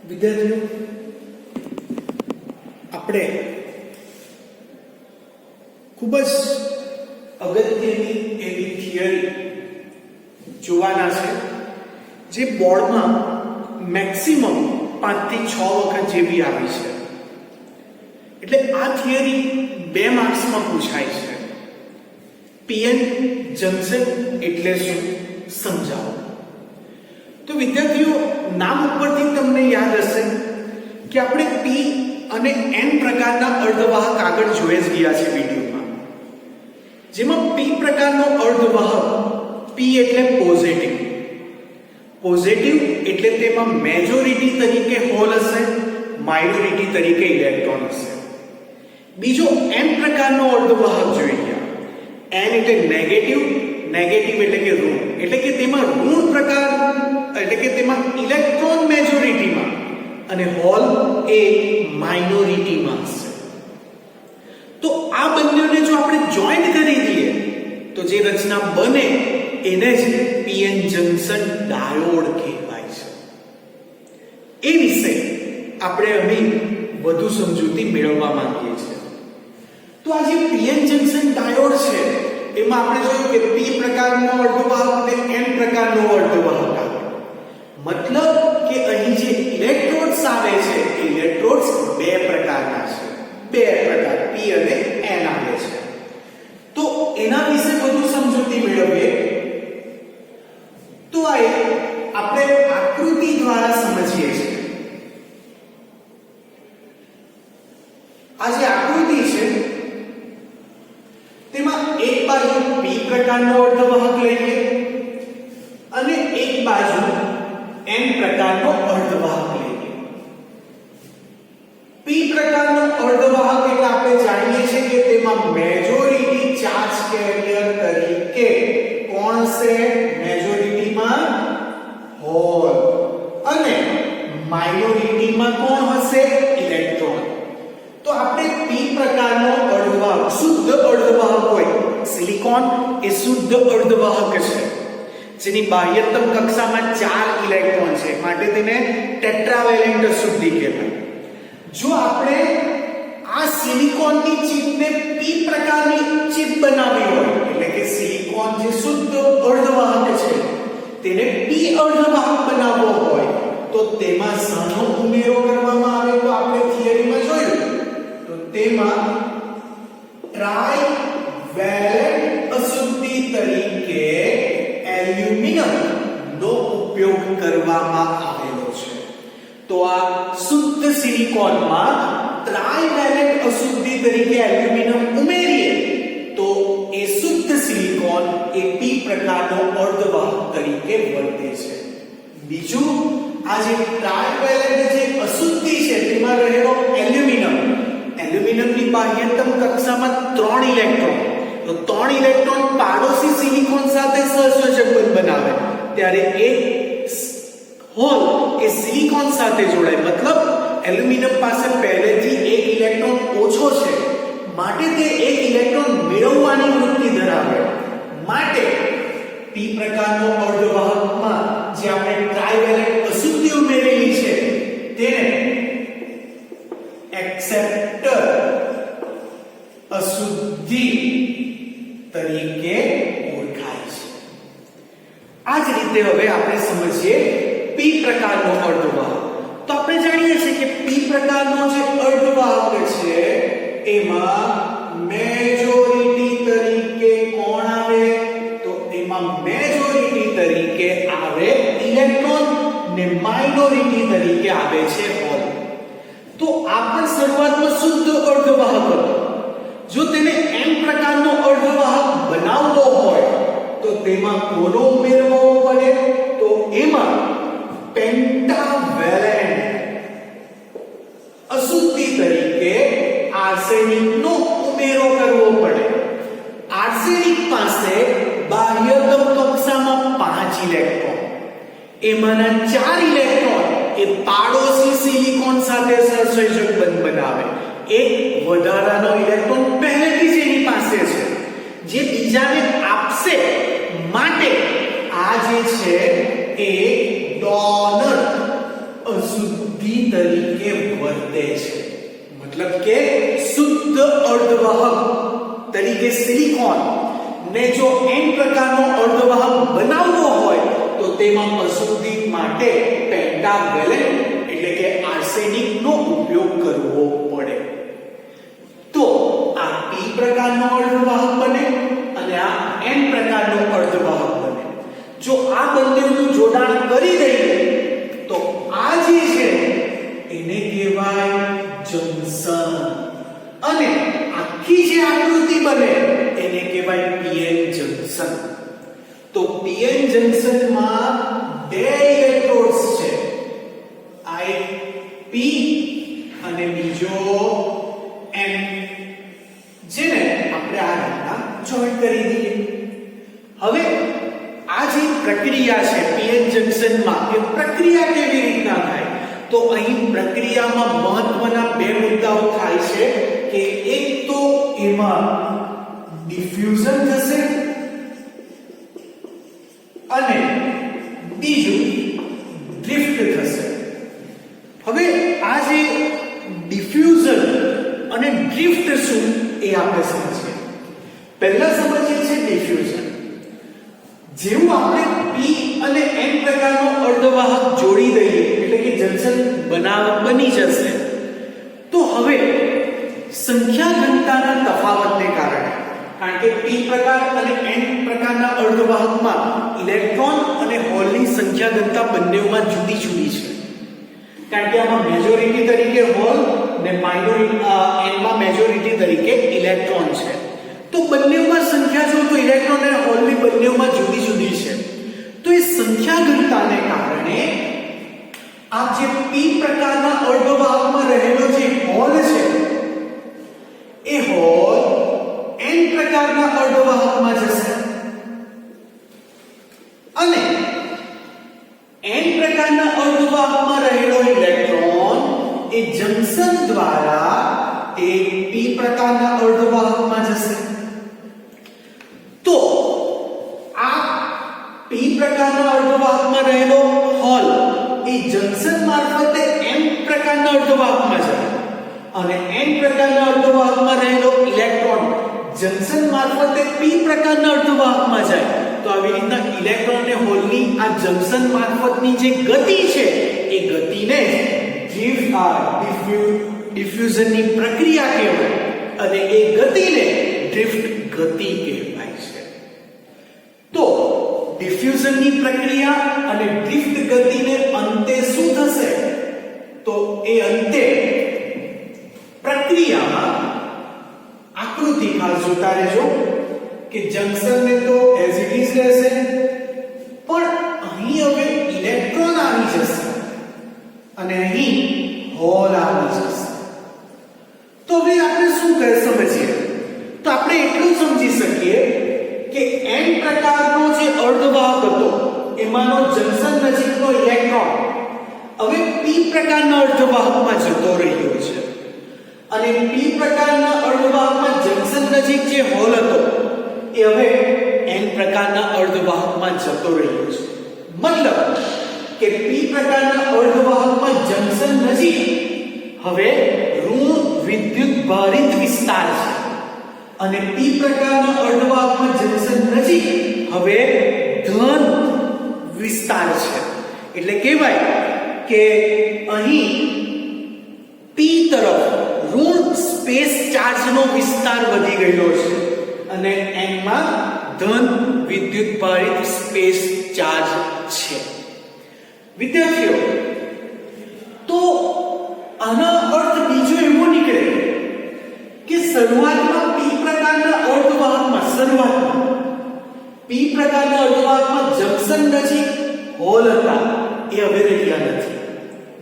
વિદ્યાર્થીઓ, આપણે ખૂબ જ અગત્યની એવી થિયરી જોવાના છે જે બોર્ડમાં મેક્સિમમ 5 થી 6 વખત જેવી આવી છે. એટલે આ થિયરી 2 માર્ક્સમાં પૂછાય છે. પીએન જંકશન એટલે શું સમજાવો. તો વિદ્યાર્થીઓ, નામ ઉપરથી તમને યાદ હશે કે આપણે પી અને એન પ્રકારના અર્ધવાહક આગળ જોઈ જ ગયા છે વિડીયોમાં, જેમાં પી પ્રકારનો અર્ધવાહક, પી એટલે પોઝિટિવ એટલે તેમાં મેજોરિટી તરીકે હોલ હશે, માઇનોરિટી તરીકે ઇલેક્ટ્રોન હશે. બીજો એન પ્રકારનો અર્ધવાહક જોઈ ગયા. એન એટલે નેગેટિવ એટલે કે ઋણ, એટલે કે તેમાં ઋણ પ્રકાર એટલે કે તેમાં ઇલેક્ટ્રોન મેજોરિટીમાં અને હોલ એ માઇનોરિટીમાં હશે. તો આ બંનેને જો આપણે જોઈન્ટ કરી દઈએ તો જે રચના બને એને જ પીએન જંકશન ડાયોડ કહેવાય છે. એ વિશે આપણે અહીં વધુ સમજૂતી મેળવવા માંગીએ છીએ. તો આ જે પીએન જંકશન ડાયોડ છે એમાં આપણે જોયું કે પી પ્રકારનો અર્ધવાહક અને એન પ્રકારનો અર્ધવાહક આવે. મતલબ કે અહીં જે ઇલેક્ટ્રોડ્સ આવે છે એ ઇલેક્ટ્રોડ્સ 2 પ્રકારના છે. 2 પ્રકાર પી અને એન આવે છે. તો એના વિશે વધુ સમજૂતી મેળવીએ તો આપણે આકૃતિ દ્વારા સમજીએ છીએ. આ જે આકૃતિ છે તેમાં એક બાજુ પી પ્રકારનો અર્ધવાહક લઈએ અને એક બાજુ એન પ્રકારનો અર્ધવાહક લઈએ. પી પ્રકારનો અર્ધવાહક એટલે આપણે જાણીએ છીએ કે તેમાં મેજોરિટી ચાર્જ કેરિયર તરીકે કોણ છે? મેજોરિટીમાં હોલ અને માઇનોરિટીમાં કોણ હશે? ઇલેક્ટ્રોન. તો આપણે પી પ્રકારનો અર્ધવાહક, શુદ્ધ અર્ધવાહક હોય, સિલિકોન એ શુદ્ધ અર્ધવાહક છે જેની બાહ્યતમ કક્ષામાં 4 ઇલેક્ટ્રોન છે, માટે તેને ટેટ્રાવેલેન્ટ અશુદ્ધિ કહેવાય. જો આપણે આ સિલિકોનની ચિપને પી પ્રકારની ચિપ બનાવી હોય, એટલે કે સિલિકોન જે શુદ્ધ અર્ધવાહક છે તેને પી અર્ધવાહક બનાવવો હોય તો તેમાં શાનો ઉમેરો કરવામાં આવે? તો આપણે થિયરીમાં જોયું તો તેમાં ટ્રાઇવેલેન્ટ અશુદ્ધિ તરીકે એલ્યુમિનિયમ નો ઉપયોગ કરવામાં આવેલો છે. તો આ શુદ્ધ સિલિકોનમાં ટ્રાઇવેલેન્ટ અશુદ્ધિ તરીકે એલ્યુમિનિયમ ઉમેરીએ તો એ શુદ્ધ સિલિકોન એ પી પ્રકારનો અર્ધવાહક તરીકે વર્તે છે. બીજું, આ જે ટ્રાઇવેલેન્ટ જે અશુદ્ધિ છે તેમાં રહેલો એલ્યુમિનિયમની બાહ્યતમ કક્ષામાં 3 ઇલેક્ટ્રોન, તો 3 ઇલેક્ટ્રોન પાડોશી સિલિકોન સાથે સહસંયોજક બંધ બનાવે ત્યારે એક હોલ એ સિલિકોન સાથે જોડાય. મતલબ એલ્યુમિનિયમ પાસે પહેલેથી એક ઇલેક્ટ્રોન ઓછો છે, માટે તે એક ઇલેક્ટ્રોન મેળવવાની વૃત્તિ ધરાવે. માટે પી પ્રકારનો અર્ધવાહકમાં જે આપણે ટ્રાઇવેલેન્ટ અશુદ્ધિ ઉમેરેલી છે તેને એક્સેપ્ટર અશુદ્ધિ તરીકે ઓળખાય છે. આ જ રીતે હવે આપણે સમજીએ પી પ્રકારનો અર્ધવાહક. તો આપણે જાણીએ છીએ કે પી પ્રકારનો જે અર્ધવાહક છે એમાં મેજોરિટી તરીકે કોણ આવે? તો એમાં મેજોરિટી તરીકે આવે ઇલેક્ટ્રોન ને માઇનોરિટી તરીકે આવે છે હોલ. તો આ પણ શરૂઆતમાં શુદ્ધ અર્ધવાહક હતો. જો તેને એન પ્રકારનો અર્ધવાહક બનાવવો હોય તો તેમાં કોનો ઉમેરવો પડે? તો એમાં પેન્ટાવેલેન્ટ અશુદ્ધિ તરીકે આર્સેનિક નો ઉમેરો કરવો પડે. આર્સેનિક પાસે બાહ્યતમ કક્ષામાં 5 ઇલેક્ટ્રોન, એમાંના 4 ઇલેક્ટ્રોન એ પાડોશી સિલિકોન સાથે સહસંયોજક બંધ બનાવે. એક વધારાનો ઇલેક્ટ્રોન પહેલેથી જ એની પાસે છે જે બીજાને આપશે, માટે આ જે છે એ ડોનર અશુદ્ધિ તરીકે વર્તે છે. મતલબ કે શુદ્ધ અર્ધવાહક તરીકે સિલિકોન ને જો n પ્રકારનો અર્ધવાહક બનાવવો હોય તો તેમાં પસંદગી માટે પેન્ટાવેલેન્ટ એટલે કે આર્સેનિક નો ઉપયોગ કરવો પડે. તો આ p પ્રકારનો અર્ધવાહક બને અને આ n પ્રકારનો અર્ધવાહક બને. જો આ બંનેનું જોડાણ કરી દઈએ તો આ જે છે એને કહેવાય જંકશન અને આખી જે આકૃતિ બને એને કહેવાય pn જંકશન. તો pn જંકશનમાં બે ઇલેક્ટ્રોડ્સ છે, આ એક p અને બીજો n, જેને આપણે આ રીતના જોઈન્ટ કરી દઈએ. હવે આ જે પ્રક્રિયા છે pn જંકશનમાં એ પ્રક્રિયા કેવી રીતના થાય તો અહીં પ્રક્રિયામાં મહત્વના બે મુદ્દાઓ થાય છે કે એક તો એમાં ડિફ્યુઝન થશે અને બીજું ડ્રિફ્ટ થશે. હવે આ જે ડિફ્યુઝન અને ડ્રિફ્ટ શું એ આપણે સમજીએ. પહેલા સમજીએ છે ડિફ્યુઝન. જેવું આપણે p અને n પ્રકારનો અર્ધવાહક જોડી દઈએ એટલે કે જંકશન બની જશે તો હવે સંખ્યા ઘનતાના તફાવતને કારણે, કારણ કે p પ્રકાર અને n પ્રકારના અર્ધવાહકમાં ઇલેક્ટ્રોન અને હોલની સંખ્યા ઘનતા બંનેમાં જુદી જુદી છે. કારણ કે આમાં મેજોરિટી તરીકે હોલ ને n માં મેજોરિટી તરીકે ઇલેક્ટ્રોન છે. તો બંનેમાં સંખ્યા જો તો ઇલેક્ટ્રોન અને હોલની બંનેમાં જુદી જુદી છે. તો એ સંખ્યા ઘનતાને કારણે આ જે p પ્રકારના અર્ધવાહકમાં રહેલો જે હોલ છે એ હોલ n પ્રકારના અર્ધવાહકમાં જશે અને n પ્રકારના અર્ધવાહકમાં રહેલો ઇલેક્ટ્રોન એ જંકશન દ્વારા એ p પ્રકારના અર્ધવાહકમાં જશે. તો આ p પ્રકારના અર્ધવાહકમાં રહેલો હોલ એ જંકશન મારફતે m પ્રકારના અર્ધવાહકમાં જાય અને n પ્રકારના અર્ધવાહકમાં રહેલો ઇલેક્ટ્રોન જંકશન મારફતે p પ્રકારના અર્ધવાહકમાં જાય. તો આવી રીતના ઇલેક્ટ્રોન અને હોલની આ જંકશન મારફતની જે ગતિ છે એ ગતિને ડિફ્યુઝનની પ્રક્રિયા કહેવાય અને એ ગતિને ડ્રિફ્ટ ગતિ કહેવાય છે. તો ડિફ્યુઝનની પ્રક્રિયા અને ડ્રિફ્ટ ગતિને અંતે શું થશે તો એ અંતે પ્રક્રિયામાં આકૃતિ ખાસ જોતા રહેજો કે જંકશન ને તો એઝ ઇટ ઇઝ રહેશે પણ અહીં હવે ઇલેક્ટ્રોન આવી જશે અને અહીં હોલ આવી જશે. તો હવે આપણે શું સમજીએ તો આપણે એટલું સમજી શકીએ કે n પ્રકારનો જે અર્ધવાહક હતો એમાંનો જંકશન નજીકનો ઇલેક્ટ્રોન હવે p પ્રકારના અર્ધવાહકમાં જતો રહ્યો છે અને p પ્રકારના અર્ધવાહકમાં જંકશન નજીક જે હોલ હતો એ હવે n પ્રકારના અર્ધવાહકમાં જતો રહ્યો છે. મતલબ કે p પ્રકારના અર્ધવાહકમાં જંકશન નજીક હવે ઋણ વિદ્યુત ભારિત વિસ્તાર છે અને p પ્રકારના અર્ધવાહકમાં જંકશન નજીક હવે ધન વિસ્તાર છે. એટલે કહેવાય કે અહીં p તરફ ઋણ સ્પેસ ચાર્જનો વિસ્તાર વધી ગયો છે અને n માં ધન વિદ્યુત ભારિત સ્પેસ ચાર્જ છે. વિદ્યાર્થીઓ, તો આનો અર્થ બીજો એવો નીકળે કે શરૂઆતમાં p પ્રકારના અર્ધવાહકમાં જંકશન નજીક હોલ હતા એ હવે રહ્યા નથી.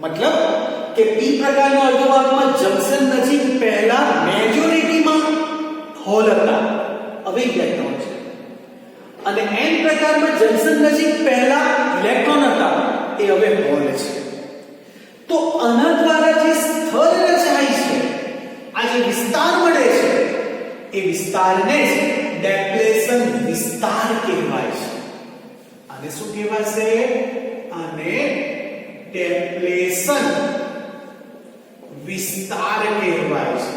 મતલબ કે p પ્રકારના અર્ધવાહકમાં જંકશન નજીક પહેલા મેજોરિટીમાં હોલ હતા હવે ઇલેક્ટ્રોન છે અને n પ્રકારમાં જંકશન નજીક પહેલા ઇલેક્ટ્રોન હતા એ હવે હોલ છે. તો આના દ્વારા જે સ્થળ રચાય છે, આ જે વિસ્તાર મળે છે એ વિસ્તારને જ ડેપ્લેશન વિસ્તાર કહેવાય છે. આને શું કહેવાશે? આને ડેપ્લેશન વિસ્તાર કહેવાય છે.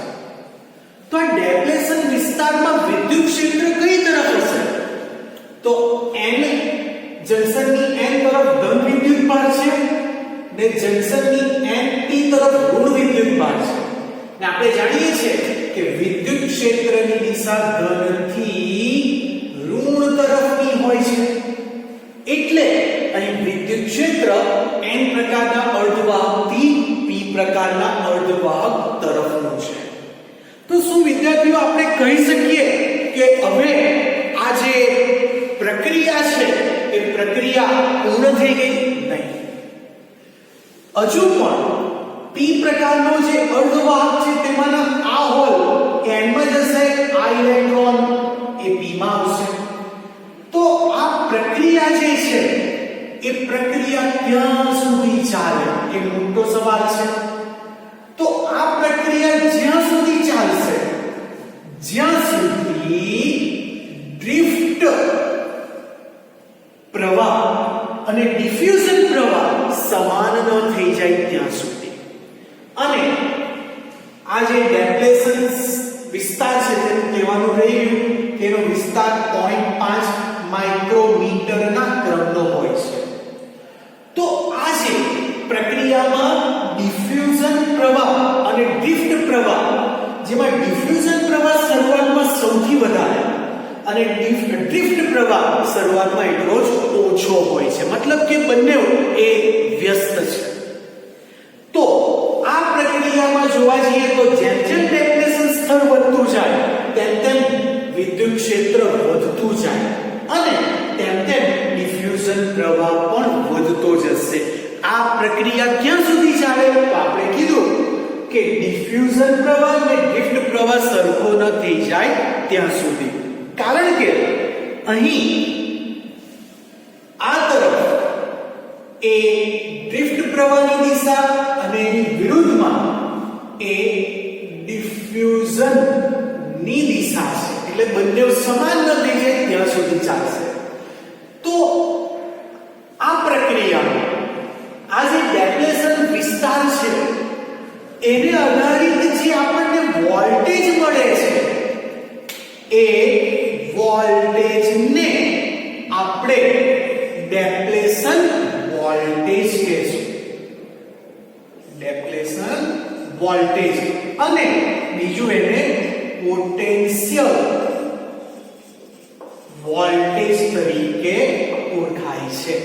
તો આ ડેપ્લેશન વિસ્તારમાં વિદ્યુત ક્ષેત્ર કઈ તરફ હશે? તો n જંકશનની n તરફ ધન વિદ્યુત ભાર છે ને જંકશનની n p તરફ ઋણ વિદ્યુત ભાર છે. ને આપણે જાણીએ છીએ કે વિદ્યુત ક્ષેત્રની દિશા ધનથી ઋણ તરફની હોય છે. એટલે અહીં વિદ્યુત ક્ષેત્ર n પ્રકારના અર્ધવાહકથી p પ્રકારના અર્ધવાહક તરફનું છે. તો શું વિદ્યાર્થીઓ આપણે કહી શકીએ કે હવે આ જે પ્રક્રિયા છે એ પ્રક્રિયા પૂર્ણ થઈ ગઈ? નહીં. હજુ પણ p પ્રકારનો જે અર્ધવાહક છે તેમાંના આ હોલ n માં જશે, આ ઇલેક્ટ્રોન એ p માં આવશે. તો આ પ્રક્રિયા જે છે એ પ્રક્રિયા ક્યાં સુધી ચાલે એ મોટો સવાલ છે. તો આ પ્રક્રિયા જ્યાં સુધી ચાલશે જ્યાં સુધી ડ્રિફ્ટ પ્રવાહ અને ડિફ્યુઝન પ્રવાહ સમાન ન થઈ જાય ત્યાં સુધી. અને આ જે ડેપ્લેશન વિસ્તાર છે તેનું કહેવાનું રહ્યું કે એનો વિસ્તાર 0.5 માઇક્રોમીટરના ક્રમનો હોય છે. તો આ જે પ્રક્રિયામાં ડિફ્યુઝન પ્રવાહ અને ડ્રિફ્ટ પ્રવાહ, જેમાં ડિફ્યુઝન પ્રવાહ શરૂઆતમાં સૌથી વધારે અને ડ્રિફ્ટ પ્રવાહ શરૂઆતમાં એટલો જ ઓછો હોય છે. મતલબ કે બંને એ વ્યસ્ત છે. તો આ પ્રક્રિયામાં જોવા જઈએ તો જેમ જેમ ડેપ્લેશન સ્તર વધતું જાય તેમ તેમ વિદ્યુત ક્ષેત્ર વધતું જાય અને તેમ તેમ ડિફ્યુઝન પ્રવાહ પણ વધતો જશે. આ પ્રક્રિયા ક્યાં સુધી ચાલે? તો આપણે કીધું કે ડિફ્યુઝન પ્રવાહ અને ડ્રિફ્ટ પ્રવાહ સરખો ન થઈ જાય ત્યાં સુધી. કારણ કે અહીં આ તરફ એ ડ્રિફ્ટ પ્રવાહની દિશા અને એની વિરુદ્ધમાં એ ડિફ્યુઝન ની દિશા છે. એટલે બંને સમાન ન થઈ જાય ત્યાં સુધી ચાલશે. તો આ પ્રક્રિયા આ જે ડેપ્લેશન વિસ્તાર છે એને આધારિત જે આપણને વોલ્ટેજ મળે છે એ વોલ્ટેજને આપણે ડેપ્લેશન વોલ્ટેજ કહીશું. Depletion voltage. અને બીજું એને પોટેન્શિયલ વોલ્ટેજ તરીકે ઓળખાય છે.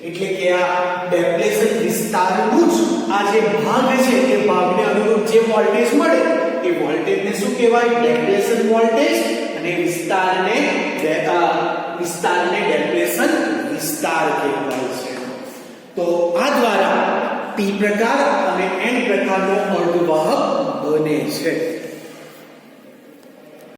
એટલે કે આ ડેપ્લેશન વિસ્તારનું જ આ જે ભાગ છે એ ભાગને અનુરૂપ જે વોલ્ટેજ મળે એ વોલ્ટેજને શું કહેવાય? Depletion voltage. અને વિસ્તારને ડેપ્લેશન વિસ્તાર કહેવાય છે. તો આ દ્વારા p પ્રકાર અને n પ્રકારનો અર્ધવાહક બને છે.